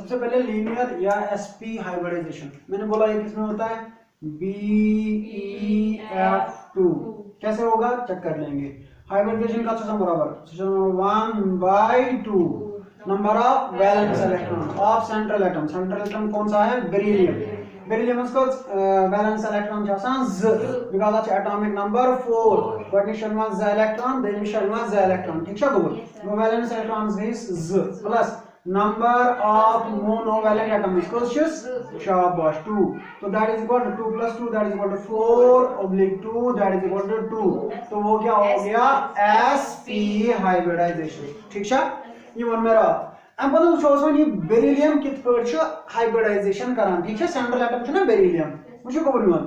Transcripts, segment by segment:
सबसे पहले लीनियर या sp हाइब्रिडाइजेशन, मैंने बोला ये किसमें होता है, BeF2। कैसे होगा चेक कर लेंगे। हाइब्रिडाइजेशन का सूत्र बराबर 1/2 number of valence electron of central atom. Central atom कौन सा है, बेरिलियम। बेरिलियम को वैलेंस इलेक्ट्रॉन छ आसान ज बिकॉज़ ऑफ एटॉमिक नंबर 4 गोटनी शल में ज इलेक्ट्रॉन देमी शल में ज इलेक्ट्रॉन ठीक है गोबर। वो वैलेंस इलेक्ट्रॉन्स गइस ज plus number of monovalent atoms equals शाबाश 2, तो that is equal to 2 plus 2 that is equal to 4/2 that is equal to 2, तो वो क्या हो गया sp hybridization ठीक है। ये वन मेरा अब बनो शोस में ये बेरिलियम कित पर छ हाइब्रिडाइजेशन करान ठीक है। सेंट्रल एटम छ ना बेरिलियम मुझे को बोलूं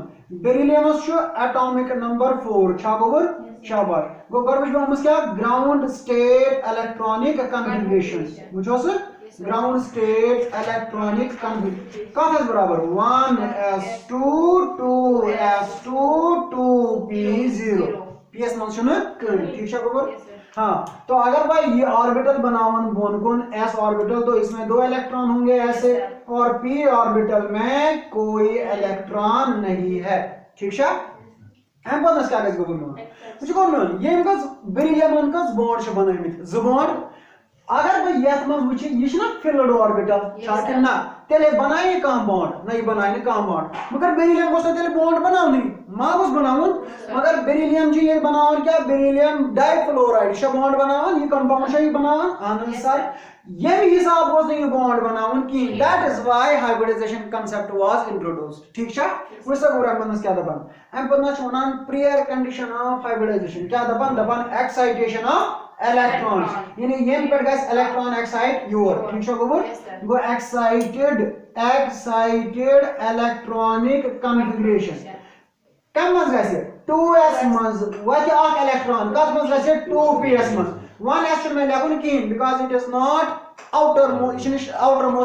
बेरिलियम छ एटॉमिक नंबर 4 छा गोबर शाबाश गो गर्वश बमस क्या ग्राउंड स्टेट इलेक्ट्रॉनिक कन्फिगरेशन मुझे से ग्राउंड स्टेट इलेक्ट्रॉनिक कन्फिगरेशन का है बराबर 1s2 2s2 2p0 ps मंशन ठीक है गोबर। हाँ तो अगर भाई ये ऑर्बिटल बनावन बोन कौन s ऑर्बिटल तो इसमें 2 इलेक्ट्रॉन होंगे ऐसे और p ऑर्बिटल में कोई इलेक्ट्रॉन नहीं है ठीक है। हम पता क्या गज गोबन मुझे कौन ये इनका बेरिलियम इनका बॉन्ड छ बनामित ज बॉन्ड अगर भाई यथ मज वुच ये ना फिल्ड ऑर्बिटल छाके ना तेले बनाए का बॉन्ड नहीं बनाए का बॉन्ड मगर बेरिलियम को तेले बॉन्ड बनाउनी मागुस बनाउन मगर बेरिलियम जी ये बनावन क्या बेरिलियम डाइफ्लोराइड छ बॉन्ड बनावन ये कंपाउंड छ ये बनावन आनंद सर ये भी हिसाब को नहीं बॉन्ड बनावन की that is why hybridization concept was introduced ठीक है। वैसे पूरा मनस क्या दबन हम पन्ना छोनान प्रियर कंडीशन ऑफ हाइब्रिडाइजेशन क्या दबन दबन एक्साइटेशन ऑफ इलेक्ट्रॉन्स यानी ये पर गाइस इलेक्ट्रॉन एक्साइट योर ठीक है गोबर गो एक्साइटेड इलेक्ट्रॉनिक कॉन्फ़िगरेशन कम मज गैस 2s मज व्हाट आक इलेक्ट्रॉन कत मज गैस 2ps मज 1s में लिखुन की because it is not outermost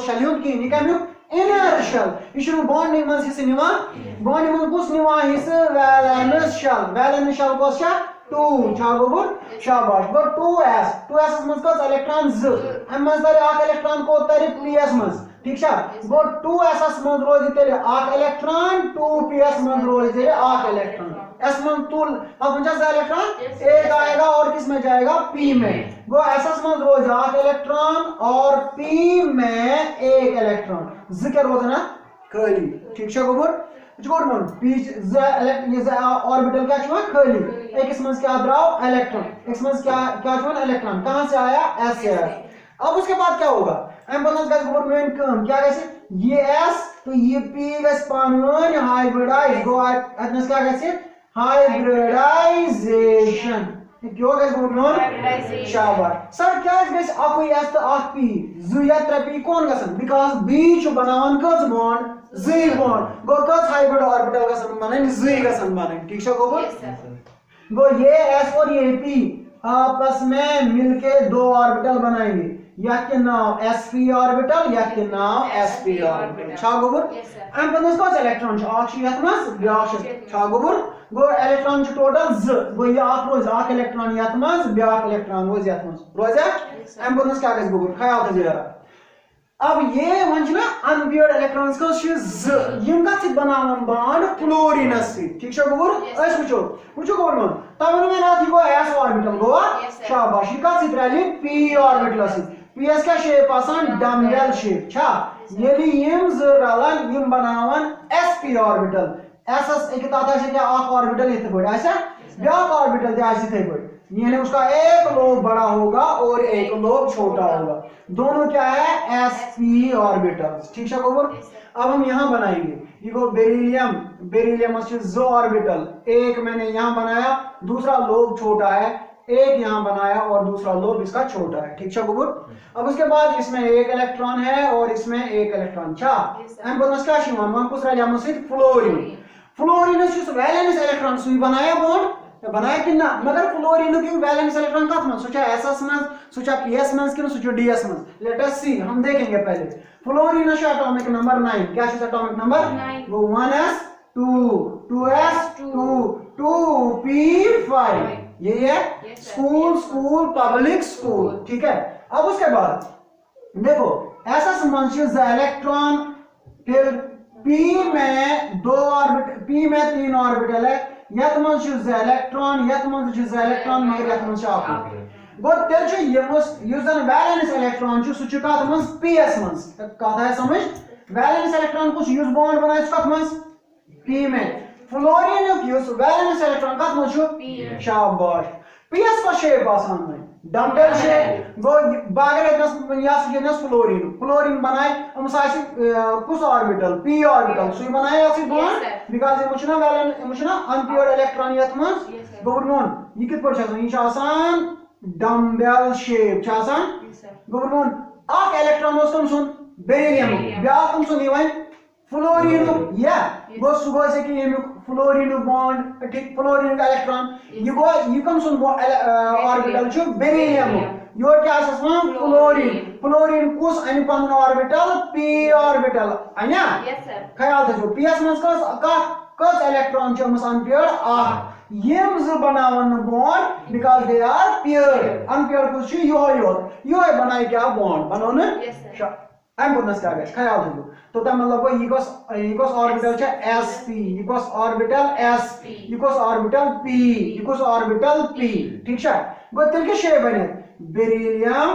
shell यून की नि कमियो इनर शेल इशु बॉन्ड मज हिस्से निवा बॉन्ड मज कुछ निवा हिस्से वैलेंस शेल को छा 2 छा गोबर शाबाश गो 2s मज का इलेक्ट्रॉन ज हम मज दर आक इलेक्ट्रॉन को तरी ps मज ठीक है गो 2s मज रोज तेरे आक इलेक्ट्रॉन 2ps मज रोज तेरे आक इलेक्ट्रॉन s मज तुल अब 50 इलेक्ट्रॉन एक आएगा और किस में जाएगा p में गो ss मज रोज आक इलेक्ट्रॉन और p में एक इलेक्ट्रॉन ज के रोज ना खाली ठीक है गोबर जोड़न बीच ज ये ऑर्बिटल क्या छुआ खाली एक इसमें क्या द्राव इलेक्ट्रॉन इसमें क्या छुआ इलेक्ट्रॉन कहां से आया s से आया। अब उसके बाद क्या होगा हम बनस गाइस गवर्नमेंट कम क्या कैसे ये s तो ये p गाइस पानवन हाइब्रिडाइज गो एटनस क्या कैसे हाइब्रिडाइजेशन क्यों गाइस गवर्नमेंट शाबाश सर क्या गाइस आपको s तो आप p जु या 3p कौन गसन बिकॉज़ b छु बनावन कज बॉन्ड z बॉन्ड गो कज हाइब्रिड ऑर्बिटल गसन माने z गसन माने ठीक है गोबर गो ये s और ये p आपस में मिलके 2 ऑर्बिटल बनाएंगे या के नाम sp ऑर्बिटल या के नाम sp ऑर्बिटल छा गोबर हम बनस को इलेक्ट्रॉन छ ऑक्सीजन मस ब्याश छा गोबर गो इलेक्ट्रॉन छ टोटल ज गो ये आप रोज आक इलेक्ट्रॉन यात मस ब्याक इलेक्ट्रॉन रोज यात मस रोजा हम बनस का गस गोबर ख्याल था जरा। अब ये वंच ना अनपेयर्ड इलेक्ट्रॉन्स को यम का सित बनावन बॉन्ड फ्लोरिनस से ठीक है गोबर अस वुचो गोबर मन तब में ना थी को s ऑर्बिटल गो शाबाश का सित रैली p ऑर्बिटल से ps का शेप आसान डम्बेल शेप छा यदि यम ज रलन यम बनावन sp ऑर्बिटल ss एक ताता से क्या आक ऑर्बिटल इथे बड़ा ऐसा ब्याक ऑर्बिटल ते ऐसे थे बड़ा यानी उसका एक लोब बड़ा होगा और एक लोब छोटा होगा दोनों क्या है sp ऑर्बिटल्स ठीक है गोबर। अब हम यहां बनाएंगे ये को बेरिलियम ज ऑर्बिटल एक मैंने यहां बनाया दूसरा लोब छोटा है एक यहां बनाया और दूसरा लोब इसका छोटा है ठीक है गोबर। अब उसके बाद इसमें एक इलेक्ट्रॉन है और इसमें एक इलेक्ट्रॉन छा हम बोलना क्या शिवन वन कुछ राजा मसिद फ्लोरीन वैलेंस इलेक्ट्रॉन सुई बनाया बॉन्ड बनाया कि ना मगर फ्लोरीन की वैलेंस इलेक्ट्रॉन कत में सोचा ss में सोचा ps में कि सोचा ds में लेट अस सी हम देखेंगे पहले फ्लोरीन का एटॉमिक नंबर 9 क्या है एटॉमिक नंबर वो 1s2 2s2 2p5 ये है स्कूल पब्लिक स्कूल ठीक है। अब उसके बाद देखो एसएस मन इलेक्ट्रॉन, फिर p में 2 ऑर्बिटल, p में 3 ऑर्बिटल है, यत मन इलेक्ट्रॉन, यत मन इलेक्ट्रॉन मगर यत मन आखो गो तेल छु युस जन वैलेंस इलेक्ट्रॉन छु सु छु कत मन ps मन कत है समझ। वैलेंस इलेक्ट्रॉन कुछ यूज बॉन्ड बनाए कत मन p में, फ्लोरीन युस वैलेंस इलेक्ट्रॉन कत मन छु शाबाश। ps का शेप आसान में डम्बल शेप गो बागर इतनस यास यनस फ्लोरीन, फ्लोरीन बनाए हम सासी कुछ ऑर्बिटल p ऑर्बिटल सुई बनाए यासी बॉन्ड बिकॉज़ ये मुछना वैलेंस मुछना अनपेयर्ड इलेक्ट्रॉन यत मन गोवर्नोन ये कित पर छसन ये आसान डम्बल शेप छासान गोवर्नोन अक इलेक्ट्रॉन ओस कम सुन बेरिलियम ब्या कम सुन इवन फ्लोरीन या गो सुगो से कि ये फ्लोरीन बॉन्ड ठीक फ्लोरीन का इलेक्ट्रॉन ये गो ये कम सुन ऑर्बिटल छु बेरिलियम यो क्या आसमान फ्लोरीन, फ्लोरीन कुछ अनि पन ऑर्बिटल p ऑर्बिटल अना यस सर ख्याल थो ps मस कस इलेक्ट्रॉन छु मस अनपेयर्ड आ यम ज बनावन bond because they are paired, unpaired कुछ छु यो बनाए क्या बॉन्ड बनो न yes sir I'm going to start ख्याल थो तो तम मतलब ये कस ऑर्बिटल छ sp, ये कस ऑर्बिटल sp, ये कस ऑर्बिटल p, ये कस ऑर्बिटल p ठीक छ गो तेल के शेप बने बेरिलियम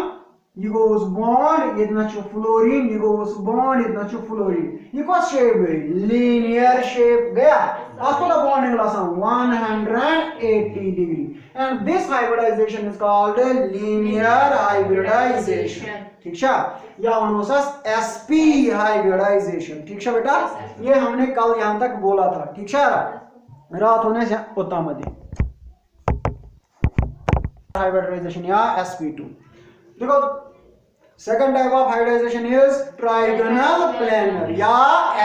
ये गोस बॉन्ड इतना छु फ्लोरीन, ये गोस बॉन्ड इतना छु फ्लोरीन, ये कस शेप गई लीनियर शेप गया आपको द बॉन्डिंग लासा 180 degree and this hybridization is called linear hybridization ठीक है या अनुसार sp hybridization ठीक है बेटा ये हमने कल यहां तक बोला था ठीक है रात होने से उतना मत hybridization या sp2 देखो second type of hybridization is trigonal planar या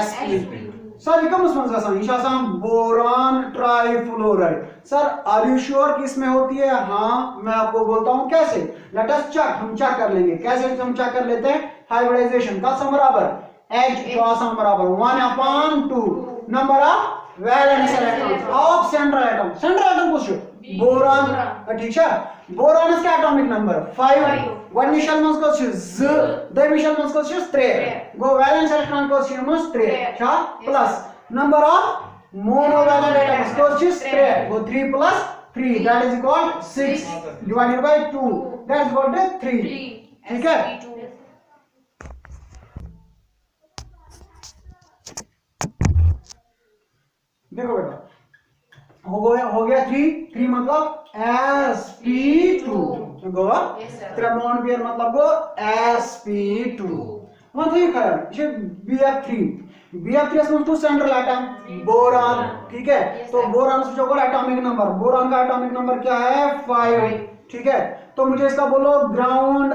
sp2 सर ये कम समझ गया ये आसान boron trifluoride sir are you sure कि इसमें होती है। हाँ मैं आपको बोलता हूं कैसे, लेट अस चेक, हम चेक कर लेंगे कैसे हम चेक कर लेते हैं। हाइब्रिडाइजेशन का सम बराबर h जो आसान बराबर 1/2 number of valence electrons of central atom, central atom पूछो बोरान ठीक है बोरान इसका एटॉमिक नंबर 5 वन निशल मस को z द निशल मस को 3 गो वैलेंस इलेक्ट्रॉन को मस 3 छा plus number of monovalent atoms को 3 गो 3 plus 3 that is equal 6 divided by 2 that is equal to 3 ठीक है। देखो बेटा हो गया 3 मतलब sp2 गो त्रिमोण पेयर मतलब गो sp2 मतलब ये खैर ये bf3 में तो सेंट्रल एटम बोरान ठीक है तो बोरान से जो एटॉमिक नंबर बोरान का एटॉमिक नंबर क्या है 5 ठीक है तो मुझे इसका बोलो ग्राउंड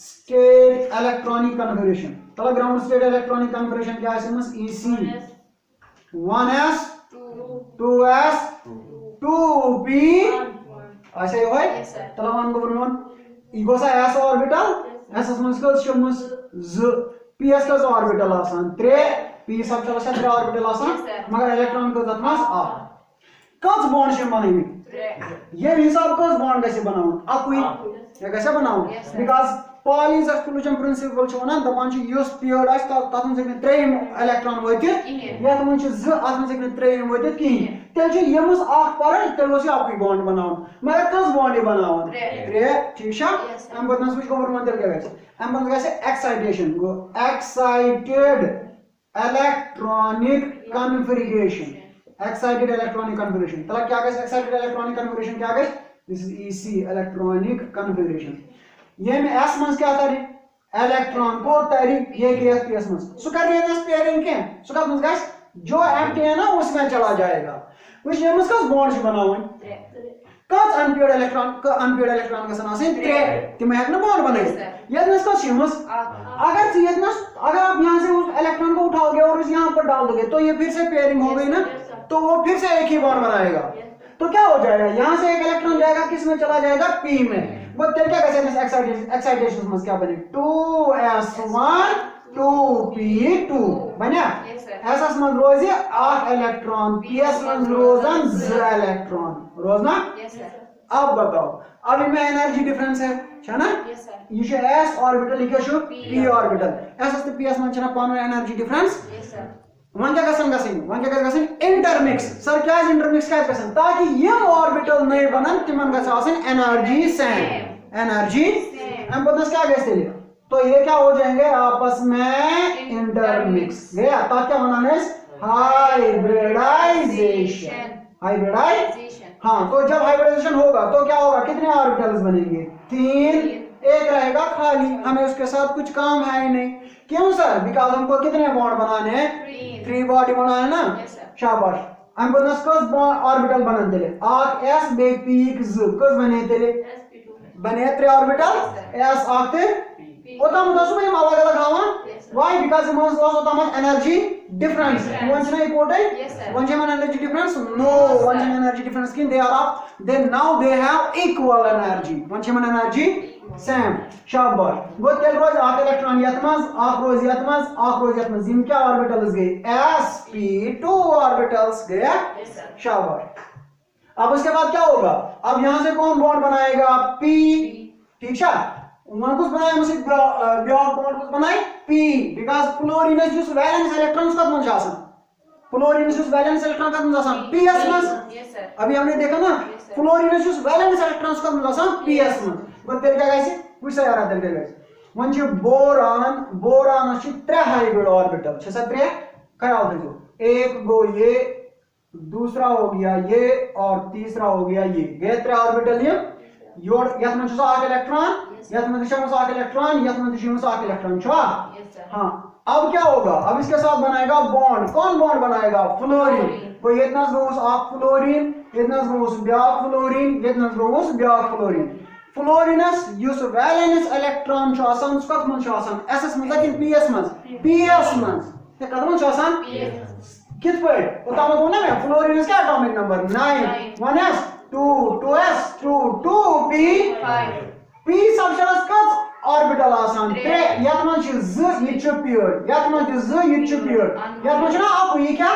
स्टेट इलेक्ट्रॉनिक कन्फिगरेशन तो ग्राउंड स्टेट इलेक्ट्रॉनिक कन्फिगरेशन क्या है समझ ec 1s 2s 2p ऐसे ही होय चलो वन गवर्नमेंट ईगो सा s orbital s muscle Shams z ps का ऑर्बिटल आसान 3 p सब चलो से 3 ऑर्बिटल आसान मगर इलेक्ट्रॉन को जतमास आ कस बॉन्ड से बनाई ये हिसाब कस बॉन्ड कैसे बनाऊं अकुई ये कैसे बनाऊं बिकॉज़ पॉलीज एक्सक्लूजन प्रिंसिपल छ वना दपान छ यूस पेयर्ड आस ततन से 3 इलेक्ट्रॉन वतित या तमन छ z आत्म से 3 वतित की तेल छ यमस आख पर तेल से अकुई बॉन्ड बनाऊं मगर कस बॉन्ड बनाऊं 3 ठीक छ हम बतन स्विच गवर्नमेंट तेल के हम बन कैसे एक्साइटेशन गो excited electronic configuration excited electronic configuration तला क्या है एक्साइटेड इलेक्ट्रॉनिक कन्फिगरेशन क्या है this is ec electronic configuration ये में s मंस क्या था इलेक्ट्रॉन को तारीख ये के s मंस सो कर रहे हैं पेयरिंग के सो का मंस गाइस जो एम्प्टी है ना उसमें चला जाएगा which ये मंस का बॉन्ड बनाओ कस अनपेयर्ड इलेक्ट्रॉन का सना से 3 तिम है ना बॉन्ड बनाए ये मंस का सिमस अगर ये ना अगर आप यहां से उस इलेक्ट्रॉन को उठाओगे और उस यहां पर डाल दोगे तो ये फिर से पेयरिंग हो गई ना तो वो फिर से एक ही बॉन्ड बनाएगा तो क्या हो जाएगा यहां से एक इलेक्ट्रॉन जाएगा किस में चला जाएगा p में वो तेल क्या कैसे एक्साइटेशन में क्या बने 2s1 2p2 बना ऐसा समझ रोज 8 इलेक्ट्रॉन ps में रोजन z इलेक्ट्रॉन रोज ना अब बताओ, अब इनमें एनर्जी डिफरेंस है ना? Yes, sir. ये s ऑर्बिटल ये p ऑर्बिटल s तो ps मन छना पान energy difference Yes, sir. One क्या गसन इंटरमिक्स सर क्या इंटरमिक्स क्या गसन ताकि यम ऑर्बिटल नए बनन तिमन गस आसन एनर्जी सेम एम बदस क्या गस तेले तो ये क्या हो जाएंगे आपस में इंटरमिक्स गया ताकि क्या बनाना है हाइब्रिडाइजेशन हाँ तो जब हाइब्रिडाइजेशन होगा तो क्या होगा कितने ऑर्बिटल्स बनेंगे 3 एक रहेगा खाली हमें उसके साथ कुछ काम है ही नहीं क्यों सर बिकॉज हमको कितने बॉन्ड बनाने हैं 3 बॉडी बनाने ना शाबाश हम बोलना कस ऑर्बिटल बनन तेले आक s बे पीक z कस बने तेले बने 3 ऑर्बिटल s आते ओतम दसु में अलग अलग हावा why because it was otam energy difference one is important one is energy difference no one is energy difference kin they are up then now they have equal energy one is energy same shabash वो tel roz aak electron yatmaz zim kya orbitals gaye sp 2 orbitals गया शाबाश अब उसके बाद क्या होगा अब यहां से कौन बॉन्ड बनाएगा p ठीक है वन कुछ बनाए मुझे ब्लॉक बॉन्ड कुछ बनाए p बिकॉज़ फ्लोरीनस जुस वैलेंस इलेक्ट्रॉन्स कब मन जासन फ्लोरीनस जुस वैलेंस इलेक्ट्रॉन कब मन जासन ps में Yes, sir. अभी हमने देखा ना फ्लोरीनस जुस वैलेंस इलेक्ट्रॉन्स कब मन जासन ps में बत तेल क्या गाइस कुछ आ रहा तेल क्या गाइस वन जो बोरान छ 3 हाइब्रिड ऑर्बिटल छ 3 ख्याल रखो एक गो ये दूसरा हो गया ये और तीसरा हो गया ये गए 3 ऑर्बिटल ये योर यत में छ आक इलेक्ट्रॉन यत में छ आक इलेक्ट्रॉन यत में छ आक इलेक्ट्रॉन छा हां अब क्या होगा अब इसके साथ बनाएगा बॉन्ड कौन बॉन्ड बनाएगा फ्लोरीन कोई इतना गोस आक फ्लोरीन इतना गोस ब्याक फ्लोरीन इतना गोस ब्याक फ्लोरीन फ्लोरीनस युस वैलेंस इलेक्ट्रॉन छ आसान उसका मन छ आसान एसएस में लेकिन पीएस में ते कदम छ आसान कित पर पता मत होना मैं फ्लोरीनस का atomic number 9 1s 2 2s 2 2p 5 p सबशेष का ऑर्बिटल आसान ते यत मन छ z ये छ प्योर यत मन छ z ये छ प्योर यत मन छ ना आप ये क्या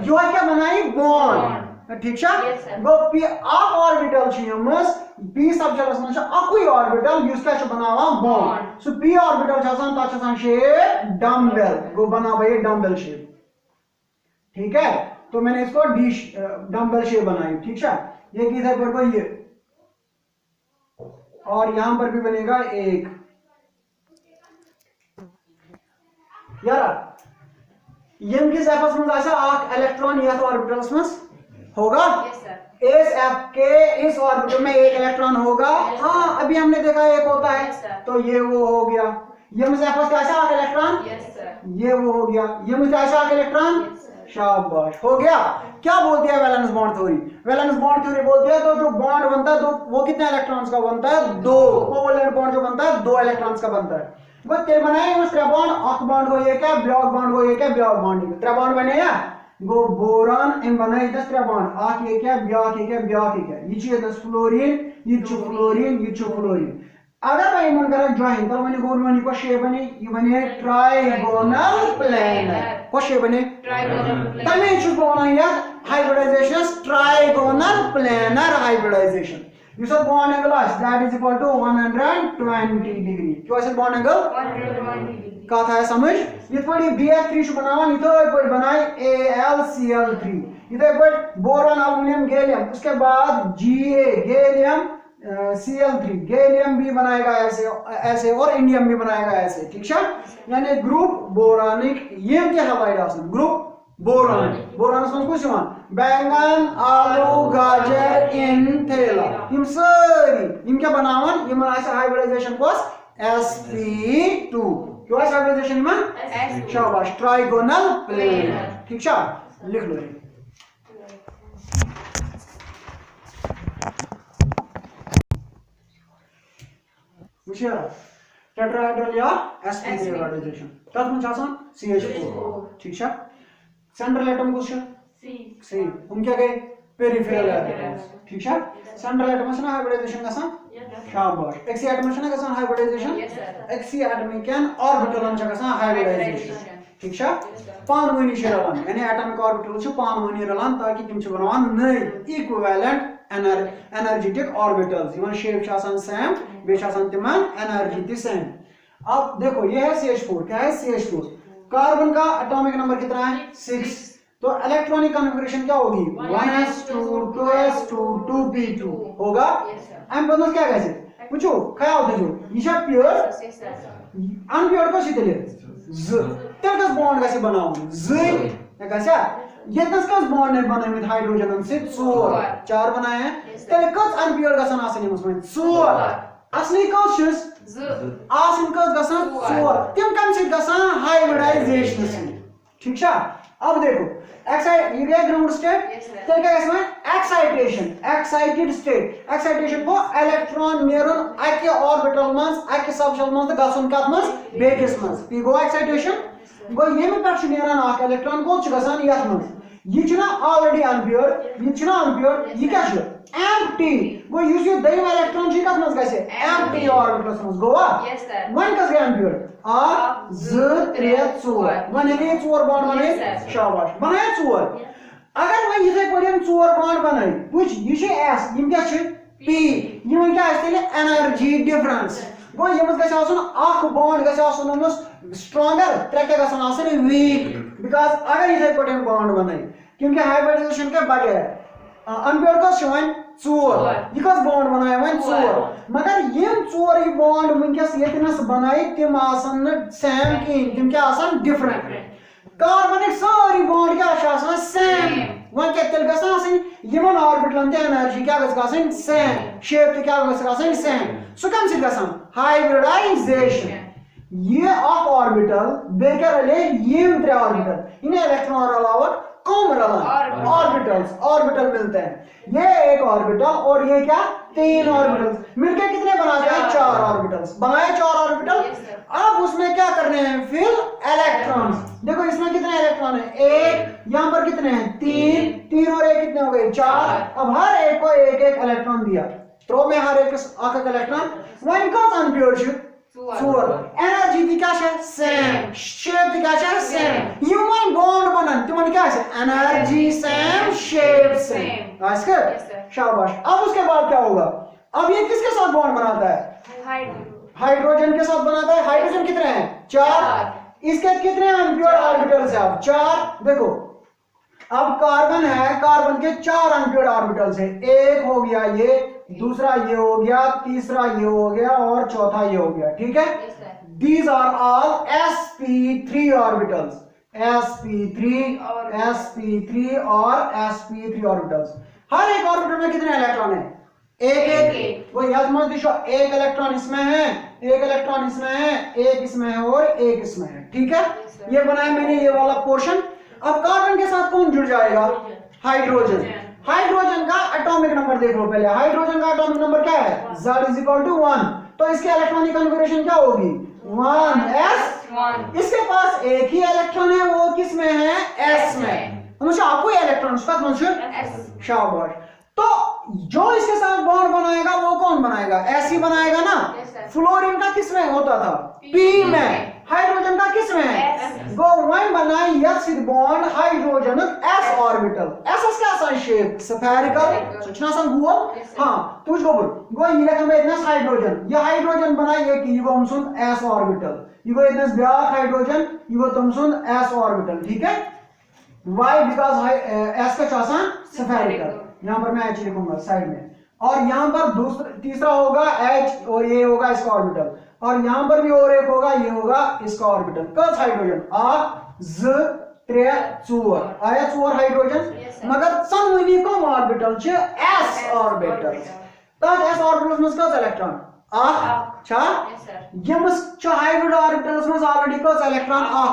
यो क्या बनाई बॉन्ड ठीक है गो p आप ऑर्बिटल छ यमस p सबशेष मन छ अकुई ऑर्बिटल यूज क्या छ बनावा बॉन्ड सो p ऑर्बिटल छ आसान ता छ आसान शेप डम्बेल गो बना भाई डम्बेल शेप ठीक है तो मैंने इसको डम्बल शेप बनाई ठीक है ये किधर पर कोई ये और यहां पर भी बनेगा एक यार यम किस एफएस में ऐसा आक इलेक्ट्रॉन या तो ऑर्बिटल्स में होगा इस एफ के इस ऑर्बिटल में एक इलेक्ट्रॉन होगा हाँ अभी हमने देखा एक होता है तो ये वो हो गया यम से एफएस का ऐसा आक इलेक्ट्रॉन ये वो हो गया यम से ऐसा आक इलेक्ट्रॉन शाबाश हो गया क्या बोलती है वैलेंस बॉन्ड थ्योरी बोलती है तो जो बॉन्ड बनता है तो वो कितने इलेक्ट्रॉन्स का बनता है 2 कोवैलेंट बॉन्ड जो बनता है 2 इलेक्ट्रॉन्स का बनता है वो तेल बनाए उस त्रि बॉन्ड ऑक बॉन्ड को ये क्या ब्लॉक बॉन्ड को ये क्या ब्लॉक बॉन्ड त्रि बॉन्ड बने या गो बोरान इन बनाए 10 त्रि बॉन्ड आक ये क्या ब्लॉक ये क्या ये चीज 10 फ्लोरीन ये फ्लोरीन अगर मैं मन करा ज्वाइन तो मैंने गोल को शेप बने ये बने ट्राइगोनल प्लेनर को शेप बने तमे छु बनाया hybridization trigonal planar hybridization you said bond angle that is equal to 120 degree क्या है bond angle 120 degree का था समझ ये थोड़ी BF3 छु बनावा नहीं तो एक बनाए AlCl3 इधर पर बोरान एल्युमिनियम गैलियम उसके बाद Ga गैलियम Cl3 गैलियम भी बनाएगा ऐसे और इंडियम भी बनाएगा ऐसे ठीक है यानी ग्रुप बोरानिक ये क्या हवाई आसन ग्रुप बोरान में कुछ मान बैंगन आलू गाजर इन थेला इम सारी इम क्या बनावन इम ऐसा हाइब्रिडाइजेशन कोस sp2 क्यों ऐसा हाइब्रिडाइजेशन में शाबाश ट्राइगोनल प्लेन ठीक है लिख लो विषय टेट्राहेड्रल या sp3 हाइब्रिडाइजेशन तब में आसान CH4 ठीक है सेंट्रल एटम कुछ C हम क्या गए पेरिफेरल एटम्स ठीक है सेंट्रल एटम में हाइब्रिडाइजेशन का शाबाश एक्सी एटम में का हाइब्रिडाइजेशन एक्सी एटमिक एंड ऑर्बिटल का हाइब्रिडाइजेशन ठीक है पानवनी रलान यानी एटमिक ऑर्बिटल पानवनी रलान ताकि तुम बनावान नई equivalent energetic orbitals Yemen shape आसान सेम बे आसान तिमन एनर्जी ति सेम। अब देखो ये है CH4, क्या है CH4, कार्बन का एटॉमिक नंबर कितना है 6, तो इलेक्ट्रॉनिक कॉन्फ़िगरेशन क्या होगी 1s2 2s2 2p2 होगा। हम बंदो क्या कैसे पूछो ख्याल थो यह प्योर अनप्योर को सितले ज तेल कस बॉन्ड गसे बनाओ ज गसा यतनस कस बॉन्ड ने बनामित हाइड्रोजन से 4 बनाए हैं तेल कस अनप्योर गसन आसन यमस में 4 असली कस छस ज आसन कस गसन 4 तिम कम से गसन हाइब्रिडाइजेशन से ठीक है। अब देखो एक्साइट ये ग्राउंड स्टेट तेल क्या इसमें एक्साइटेड स्टेट एक्साइटेशन को इलेक्ट्रॉन नेरन अके ऑर्बिटल मंस अके सबशेल मंस गसन कत मंस बेकिस मंस पी गो एक्साइटेशन गो येम पे नेरन अक इलेक्ट्रॉन को गसन यत मंस ये छना ऑलरेडी अनप्योर ये छना अनप्योर ये क्या छ एम्प्टी गो यूज यो दयम इलेक्ट्रॉन छी कत मंस गसे एम्प्टी ऑर्बिटल्स मंस गोवा वन कस गए अनप्योर आ ज 3 4 वन है 4 बॉन्ड बने शाबाश बनाए 4 अगर मैं इसे पढ़ें 4 बॉन्ड बनाए कुछ ये छे एस यम क्या छे पी यम क्या आस्ते एनर्जी डिफरेंस गो यमस गसे आसन अख बॉन्ड गसे आसन स्ट्रांगर त्रे क्या गसन आसन वीक बिकॉज़ अगर इसे पढ़ें बॉन्ड बनाए क्योंकि हाइब्रिडाइजेशन के बगैर अनप्योर का शवन 4 यकस बॉन्ड बनाए वन 4 मगर यम 4 ये बॉन्ड वंकस यतनस बनाए तिम आसन सेम की तिम क्या आसन डिफरेंट कार्बनिक सारी बॉन्ड क्या आसन सेम वन के तेल गसन आसन यमन ऑर्बिटल ते एनर्जी क्या गसन सेम शेप क्या गसन सेम सो कम से गसन हाइब्रिडाइजेशन ये ऑफ ऑर्बिटल बेकर ले ये 3 ऑर्बिटल इन्हें इलेक्ट्रॉन और अलावा कौन रला ऑर्बिटल मिलते हैं ये एक ऑर्बिटल और ये क्या 3 ऑर्बिटल्स मिलके कितने बनाते हैं 4 ऑर्बिटल्स बनाए 4 ऑर्बिटल। अब उसमें क्या करने हैं फिल इलेक्ट्रॉन्स देखो इसमें कितने इलेक्ट्रॉन है 1 यहां पर कितने हैं 3 और 1 कितने हो गए 4 अब हर एक को एक एक इलेक्ट्रॉन दिया तो में हर एक इलेक्ट्रॉन वन का अनप्योर 4 एनर्जी भी क्या है सेम शेप भी क्या है सेम ह्यूमन बॉन्ड बनन तुमन क्या है एनर्जी सेम शेप सेम आस्कर शाबाश। अब उसके बाद क्या होगा अब ये किसके साथ बॉन्ड बनाता है हाइड्रोजन के साथ बनाता है। हाइड्रोजन कितने हैं 4 इसके कितने अनप्योर ऑर्बिटल्स हैं अब 4 देखो अब कार्बन है कार्बन के 4 अनप्योर ऑर्बिटल्स है एक हो गया ये दूसरा ये हो गया तीसरा ये हो गया और चौथा ये हो गया ठीक है। These are all sp3 orbitals sp3 और sp3 orbitals हर एक ऑर्बिटल में कितने इलेक्ट्रॉन है एक वो याद मत दिशो एक इलेक्ट्रॉन इसमें है एक इलेक्ट्रॉन इसमें है एक इसमें है और एक इसमें है ठीक है। ये बनाया मैंने ये वाला पोर्शन। अब कार्बन के साथ कौन जुड़ जाएगा हाइड्रोजन हाइड्रोजन का एटॉमिक नंबर देख लो पहले हाइड्रोजन का एटॉमिक नंबर क्या है Z = 1 तो इसके इलेक्ट्रॉनिक कॉन्फ़िगरेशन क्या होगी 1s इसके पास एक ही इलेक्ट्रॉन है वो किस में है s में हमेशा आपको ये इलेक्ट्रॉन उसका कौन सा शाबाश। तो जो इसके साथ बॉन्ड बनाएगा वो कौन बनाएगा s ही बनाएगा ना फ्लोरीन का किस में होता था p में हाइड्रोजन का किस में है गो वन बनाए s with bond hydrogen s orbital s का सा शेप स्फेरिकल सोचना सन गोल हां तुझ गो ये लेखन में इतना हाइड्रोजन ये हाइड्रोजन बनाए ये की गो हम सुन s ऑर्बिटल ये गो इतना ब्या हाइड्रोजन ये गो तुम सुन s ऑर्बिटल ठीक है। why because s का चासान स्फेरिकल यहां पर मैं h लिखूंगा साइड में और यहां पर दूसरा तीसरा होगा h और ये होगा इसका ऑर्बिटल और यहां पर भी और एक होगा ये होगा इसका ऑर्बिटल कस हाइड्रोजन आ z 3 4 आया 4 हाइड्रोजन मगर सनवनी को ऑर्बिटल छ s ऑर्बिटल तब s ऑर्बिटल में कस इलेक्ट्रॉन आ छ यमस छ हाइब्रिड ऑर्बिटल्स में ऑलरेडी कस इलेक्ट्रॉन आ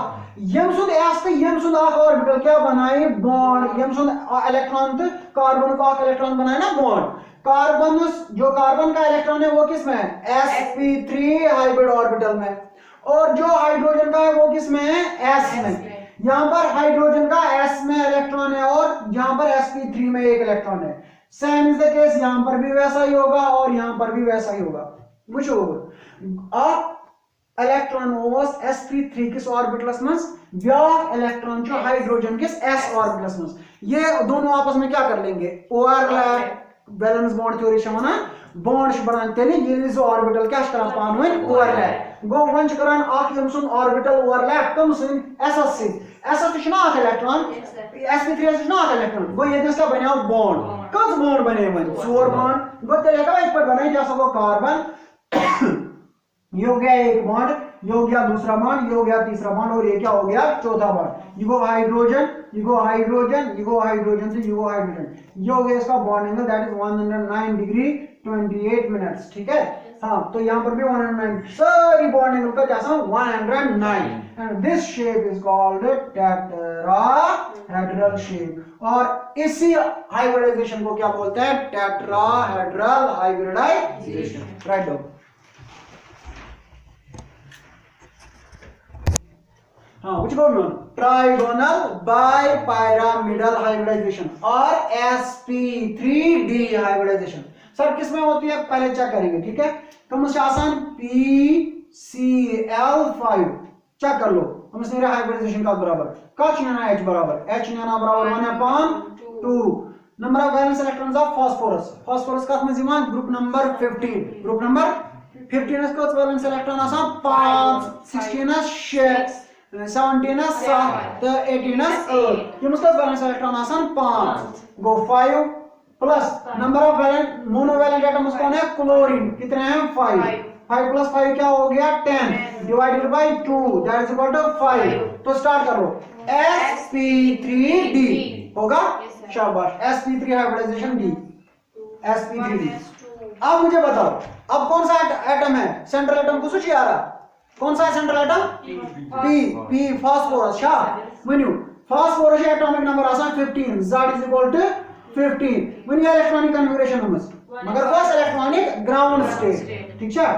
यम सुन s ते यम सुन आख ऑर्बिटल क्या बनाए बॉन्ड यम सुन इलेक्ट्रॉन तो कार्बन को आख इलेक्ट्रॉन बनाए ना बॉन्ड कार्बन जो कार्बन का इलेक्ट्रॉन है वो किस में है sp3 हाइब्रिड ऑर्बिटल में और जो हाइड्रोजन का है वो किस में है s में यहां पर हाइड्रोजन का s में इलेक्ट्रॉन है और यहां पर sp3 में एक इलेक्ट्रॉन है सेम इज द केस यहां पर भी वैसा ही होगा और यहां पर भी वैसा ही होगा कुछ होगा अब इलेक्ट्रॉन ओस sp3 किस ऑर्बिटल्स में व्याक इलेक्ट्रॉन जो हाइड्रोजन किस s ऑर्बिटल्स में ये दोनों आपस में क्या कर लेंगे ओवरलैप वैलेंस बॉन्ड थ्योरी छवना बॉन्ड बनान तेले ये जो ऑर्बिटल क्या करन पानवन ओवरलैप गो वन करन आख यमसुन ऑर्बिटल ओवरलैप कम सुन ss से ss छना आख इलेक्ट्रॉन sp3 से छना आख इलेक्ट्रॉन गो ये क्या बन्या बॉन्ड कस बॉन्ड बने वन फोर बॉन्ड गो तेले का एक पर बने जैसा को कार्बन ये हो गया एक बॉन्ड, ये हो गया दूसरा बॉन्ड, ये हो गया तीसरा बॉन्ड और ये क्या हो गया चौथा बॉन्ड। ये गो हाइड्रोजन, ये गो हाइड्रोजन, ये गो हाइड्रोजन से ये गो हाइड्रोजन, ये हो गया इसका bond angle that is 109 degree 28 minutes. ठीक है, हाँ तो यहाँ पर भी 109 सारी बॉन्ड एंगल का जैसा 109 and this shape is called tetrahedral shape. और इसी हाइब्रिडाइजेशन को क्या बोलते हैं? Tetrahedral hybridization. Right down. हाँ, which one? Trigonal bipyramidal hybridization और sp3d hybridization। सर किसमें होती है पहले चेक करेंगे, ठीक है। तो मुझे आसान PCl5 चेक कर लो। हम इसमें हाइब्रिडाइजेशन का बराबर का चुनना H बराबर बराबर 1/2 number of valence electrons of phosphorus. Phosphorus का में जिमान ग्रुप नंबर 15, ग्रुप नंबर 15 का वैलेंस इलेक्ट्रॉन आसान 5, 16 6, 17 7 18 8 ये मुझका वैलेंस इलेक्ट्रॉन आसान 5 गो 5 plus number of valent monovalent atoms कौन है? क्लोरीन। कितने हैं? 5 5 प्लस 5 क्या हो गया? 10 divided by 2 that is equal to 5। तो स्टार्ट करो sp3d होगा। शाबाश, sp3 हाइब्रिडाइजेशन d sp3d। अब मुझे बताओ अब कौन सा एटम है सेंट्रल एटम? कुछ आ रहा कौन सा है सेंट्रल एटम? p phosphorus. शा मनु फास्फोरस एटॉमिक नंबर आसान 15 z इज इक्वल टू 15 मनु इलेक्ट्रॉनिक कन्फिगरेशन नंबर मगर बस इलेक्ट्रॉनिक ग्राउंड स्टेट। ठीक है,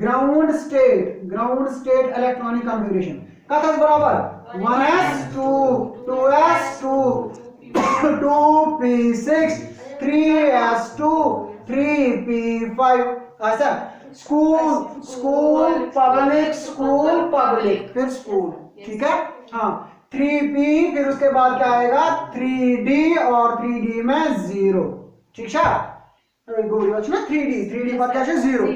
ग्राउंड स्टेट इलेक्ट्रॉनिक कन्फिगरेशन का था बराबर 1s2 2s2 2p6 3s2 3p5 ऐसा स्कूल पब्लिक फिर स्कूल। ठीक है, हाँ 3p फिर उसके बाद क्या आएगा 3d और 3d में 0। ठीक है, 3d पर क्या 0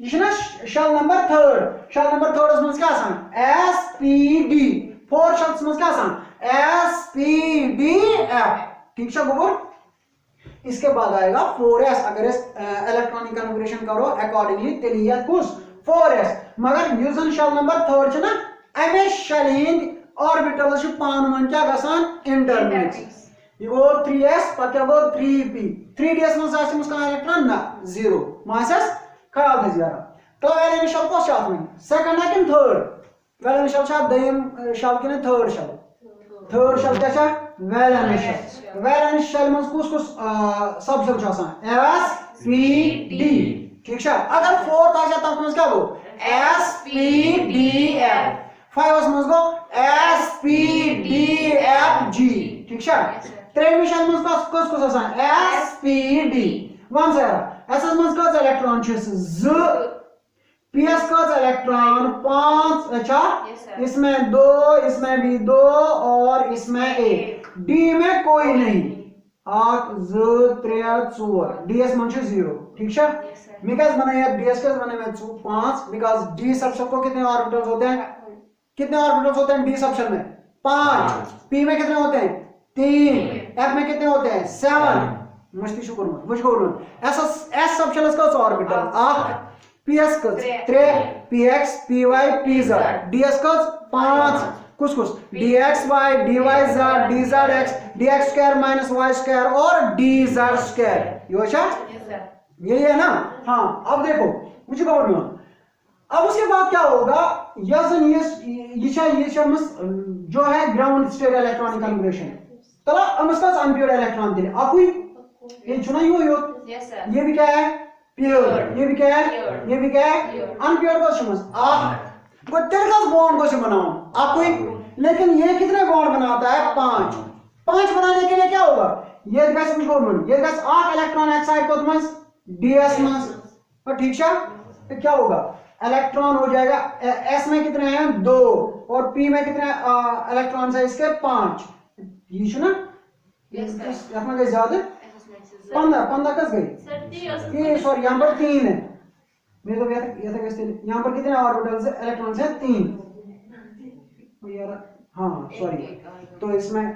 ये ना शेल नंबर 3 में क्या आसान spd 4 शब्द में क्या आसान spdf। ठीक है गोबर, इसके बाद आएगा 4s। अगर इस इलेक्ट्रॉनिक कन्फिगरेशन करो अकॉर्डिंगली तेलिया कुछ 4s मगर यूजन शेल नंबर 3 छ ना अमे शेल हिंद ऑर्बिटल छ पान मन क्या गसान इंटरमिक्स। ये गो 3s पक्का गो 3p 3ds में आसे मुस्का इलेक्ट्रॉन ना 0 मासस ख्याल थे यार। तो वैलेंस शेल को साथ में सेकंड है कि थर्ड? वैलेंस शेल छ दयम शेल कि थर्ड शेल? थर्ड शेल क्या छ वैलेंस शेल। वैलेंस शेल में कुछ सबशेल छ आसान sp_d। ठीक है, अगर फोर्थ आ जाता है क्या गो spdf 5 में गो spdfg। ठीक है, त्रेवी शेल में कुछ आसान spd 1 से ss में कुछ इलेक्ट्रॉन छ z ps का इलेक्ट्रॉन 5 अच्छा इसमें 2 इसमें भी 2 और इसमें 1 d में कोई नहीं 8 3 4 ds में 0। ठीक है, मिकास बनाया ds के बने में 5 बिकॉज़ d सबशेल को कितने ऑर्बिटल्स होते हैं? कितने ऑर्बिटल्स होते हैं d सबशेल में? 5। p में कितने होते हैं? 3। f में कितने होते हैं? 7। मस्ती शुक्र मत मुझको s सबशेल का ऑर्बिटल 8 ps का 3 px py pz ds का 5 कुछ dx y dy z dzx dx square minus y square और dz square। ये यही है ना। हाँ अब देखो मुझे बोल रहा हूँ अब उसके बाद क्या होगा ये जो है ग्राउंड स्टेट इलेक्ट्रॉनिक कन्फिगरेशन तला हम इसका अनपेयर्ड इलेक्ट्रॉन दिले आपको ये चुना ही हो ये भी क्या है प्योर, ये भी क्या है ये भी क्या है अनप्योर को समझ आप को तेरे बॉन्ड को से बनाओ आपको। लेकिन ये कितने बॉन्ड बनाता है? 5 बनाने के लिए क्या होगा ये गैस कुछ और ये गैस 8 इलेक्ट्रॉन एक साइड को तुम ds में तो ठीक है तो क्या होगा इलेक्ट्रॉन हो जाएगा s में कितने हैं 2 और p में कितने इलेक्ट्रॉन है इसके 5। ये सुना इसमें ज्यादा 15 15 कस गई ये सॉरी यहाँ पर 3 है मैं तो यहाँ पर कितने ऑर्बिटल्स है इलेक्ट्रॉन्स है 3 यार हाँ सॉरी तो इसमें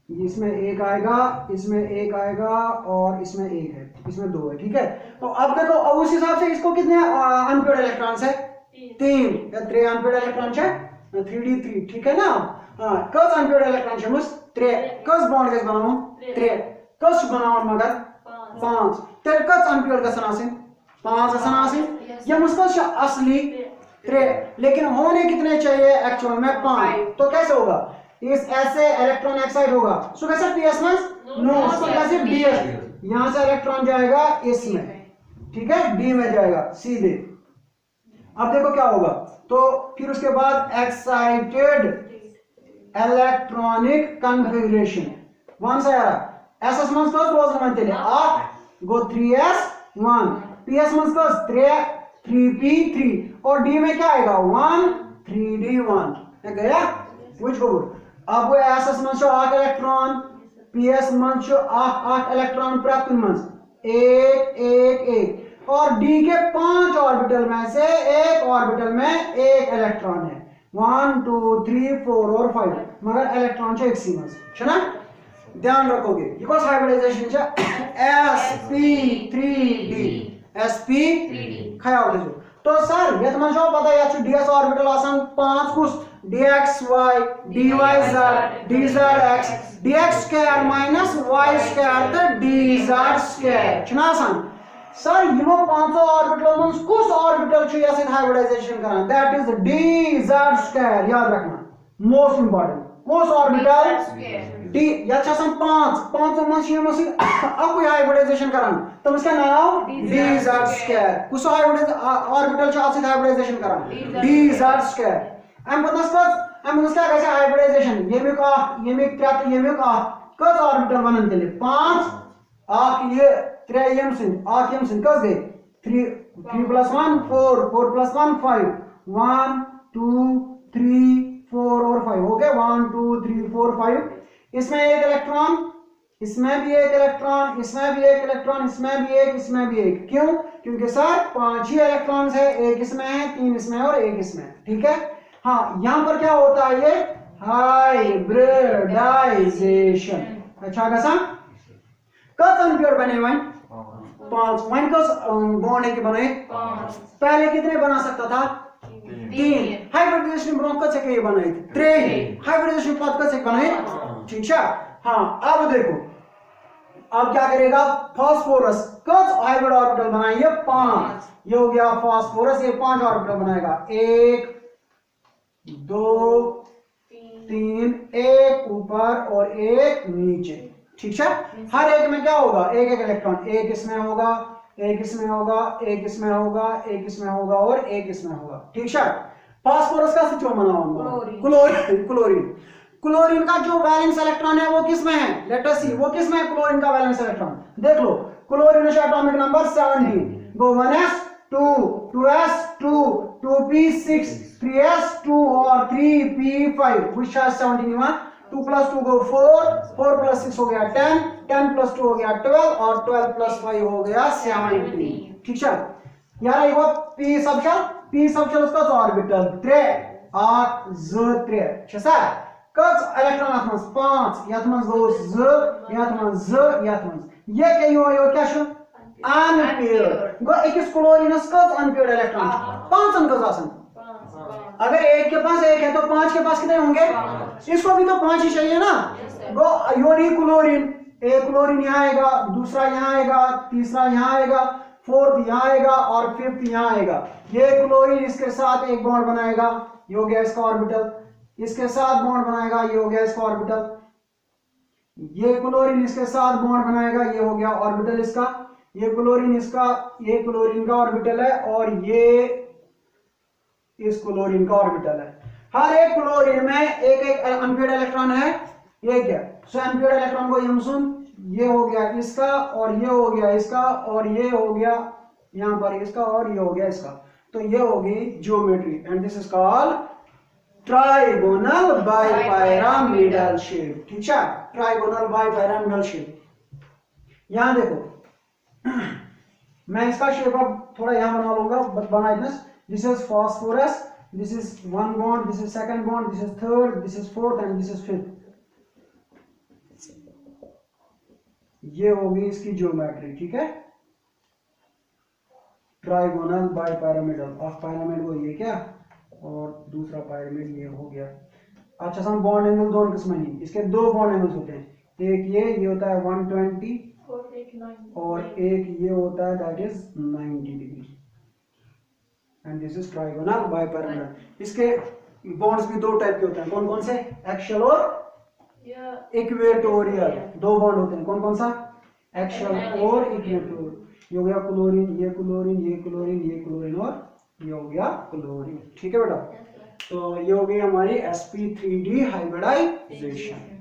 एक आएगा इसमें एक आएगा और इसमें एक है इसमें 2 है ठीक है तो अब देखो अब उस हिसाब से इसको कितने अनपेयर्ड इलेक्ट्रॉन्स है 3 या 3 अनपेयर्ड इलेक्ट्रॉन्स है 3d3 ठीक है ना कस अनपेयर्ड इलेक्ट्रॉन्स है मुस 3 कस बॉन्ड गस बनावन 3 कस बनावन मगर 5 तेरे कस अनपेयर्ड गसन आसिन 5 गसन आसिन ये मुस्कल असली 3 लेकिन होने कितने चाहिए एक्चुअल में 5 तो कैसे होगा इस ऐसे इलेक्ट्रॉन एक्साइड होगा सो कैसे पीएस में नो सो कैसे डीएस यहां से इलेक्ट्रॉन जाएगा इसमें ठीक है डी में जाएगा सीधे अब देखो क्या होगा तो फिर उसके बाद एक्साइटेड इलेक्ट्रॉनिक कॉन्फ़िगरेशन वन सा यार एसएस मंस को रोज में तेरे गो 3s1 पीएस मंस को 3p3 और डी में क्या आएगा 1 3d1 गया which go अब वो एसएस मंस जो 8 इलेक्ट्रॉन पीएस मंस जो 8 इलेक्ट्रॉन प्राप्त मंस 1 और डी के 5 ऑर्बिटल में से एक ऑर्बिटल में एक इलेक्ट्रॉन है 1 2 3 4 और 5 मगर इलेक्ट्रॉन जो एक सीमस है ना ध्यान रखोगे बिकॉज़ हाइब्रिडाइजेशन है sp3d sp3d ख्याल रखो तो सर ये तुम्हें जो पता है ds ऑर्बिटल आसान 5 कुछ dxy dyz dzx dx square minus y square तो dz स्क्वायर छना आसान सर यमो 500 ऑर्बिटल में कुछ ऑर्बिटल छु यस हाइब्रिडाइजेशन करना दैट इज dz स्क्वायर याद रखना मोस्ट इंपोर्टेंट कुछ ऑर्बिटल d या छसन 5 में छु यमो अब कोई हाइब्रिडाइजेशन करना तो इसका नाम dz स्क्वायर कुछ ऑर्बिटल छु आसित हाइब्रिडाइजेशन करना dz स्क्वायर हम क्या कैसे हाइब्रिडाइजेशन येमिक कस ऑर्बिटल बनन तेले 5 आक ये 3 यम सिन कस गए 3 + 1 4 4 + 1 5 1 2 3 4 और 5 हो गए 1 2 3 4 5 इसमें एक इलेक्ट्रॉन इसमें भी एक इलेक्ट्रॉन इसमें भी एक इलेक्ट्रॉन इसमें भी एक इसमें भी एक क्यों क्योंकि सर 5 ही इलेक्ट्रॉन्स है एक इसमें है 3 इसमें और एक इसमें ठीक है हाँ यहां पर क्या होता है ये हाइब्रिडाइजेशन अच्छा कैसा कस अनपेयर्ड बने वन 5 वन कस बॉन्ड है कि बने 5 पहले कितने बना सकता था 3 हाइब्रिडाइजेशन ब्रोंक कस के बनाए 3 हाइब्रिडाइजेशन पद कस बनाए ठीक है हाँ अब देखो अब क्या करेगा फास्फोरस कस हाइब्रिड ऑर्बिटल बनाएंगे 5 ये हो गया फास्फोरस ये 5 ऑर्बिटल बनाएगा 1 2 3 एक ऊपर और एक नीचे ठीक है हर एक में क्या होगा एक एक इलेक्ट्रॉन एक इसमें होगा एक इसमें होगा एक इसमें होगा एक इसमें होगा और एक इसमें होगा ठीक है फास्फोरस का क्यों बनाऊंगा क्लोरीन का जो वैलेंस इलेक्ट्रॉन है वो किसमें है लेट अस सी वो किसमें है क्लोरीन का वैलेंस इलेक्ट्रॉन देख लो क्लोरीन का एटॉमिक नंबर 17 गो 1s 2 2s 2 2p6 3s2 और 3p5 which has 17 1 2 + 2 go 4 4 + 6 हो गया 10 10 + 2 हो गया 12 और 12 + 5 हो गया 17 ठीक है यार एक बार p सबशेल उसका ऑर्बिटल 3 8 2 3 छसा कस इलेक्ट्रॉन आत्मस 5 यात्मस गो 2 यात्मस 2 यात्मस ये के यो क्या छु अनपेयर्ड गो एकस क्लोरीनस कस अनपेयर्ड इलेक्ट्रॉन 5 अनकस आसन अगर एक के पास एक है तो 5 के पास कितने होंगे इसको भी तो 5 ही चाहिए ना गो योरी क्लोरीन एक क्लोरीन यहाँ आएगा दूसरा यहाँ आएगा तीसरा यहाँ आएगा फोर्थ यहाँ आएगा और फिफ्थ यहाँ आएगा ये क्लोरीन इसके साथ एक बॉन्ड बनाएगा ये हो गया इसका ऑर्बिटल इसके साथ बॉन्ड बनाएगा ये हो गया इसका ऑर्बिटल ये क्लोरीन इसके साथ बॉन्ड बनाएगा ये हो गया ऑर्बिटल इसका ये क्लोरीन का ऑर्बिटल है और ये इस क्लोरीन का ऑर्बिटल है हर एक क्लोरीन में एक एक अनपेयर्ड इलेक्ट्रॉन है ये क्या सो अनपेयर्ड इलेक्ट्रॉन को यमसुन ये हो गया इसका और ये हो गया इसका और ये हो गया यहां पर इसका और ये हो गया इसका तो ये होगी geometry and this is called trigonal bipyramidal shape ठीक है ट्राइगोनल बाइपिरामिडल शेप यहां देखो मैं इसका शेप अब थोड़ा यहाँ बना लूंगा, बट बना इतना, this is phosphorus, this is one bond, this is second bond, this is third, this is fourth and this is fifth. ये होगी इसकी ज्योमेट्री, ठीक है। Trigonal by pyramidal of pyramid वो ये क्या, और दूसरा पिरामिड ये हो गया। अच्छा सम बॉन्ड एंगल दोनों किस्म नहीं, इसके दो बॉन्ड एंगल्स होते हैं, एक ये होता है 120 और एक ये होता है that is 90 degree, and this is trigonal by pyramidal. इसके बॉन्ड्स भी दो टाइप के होते हैं, कौन कौन से, एक्सियल और इक्वेटोरियल। दो बॉन्ड होते हैं, कौन कौन सा, एक्सियल और इक्वेटोरियल। ये हो गया क्लोरीन, ये क्लोरीन, ये क्लोरीन, ये क्लोरीन और ये हो गया क्लोरीन, ठीक है बेटा। तो ये हो गई हमारी sp3d हाइब्रिडाइजेशन।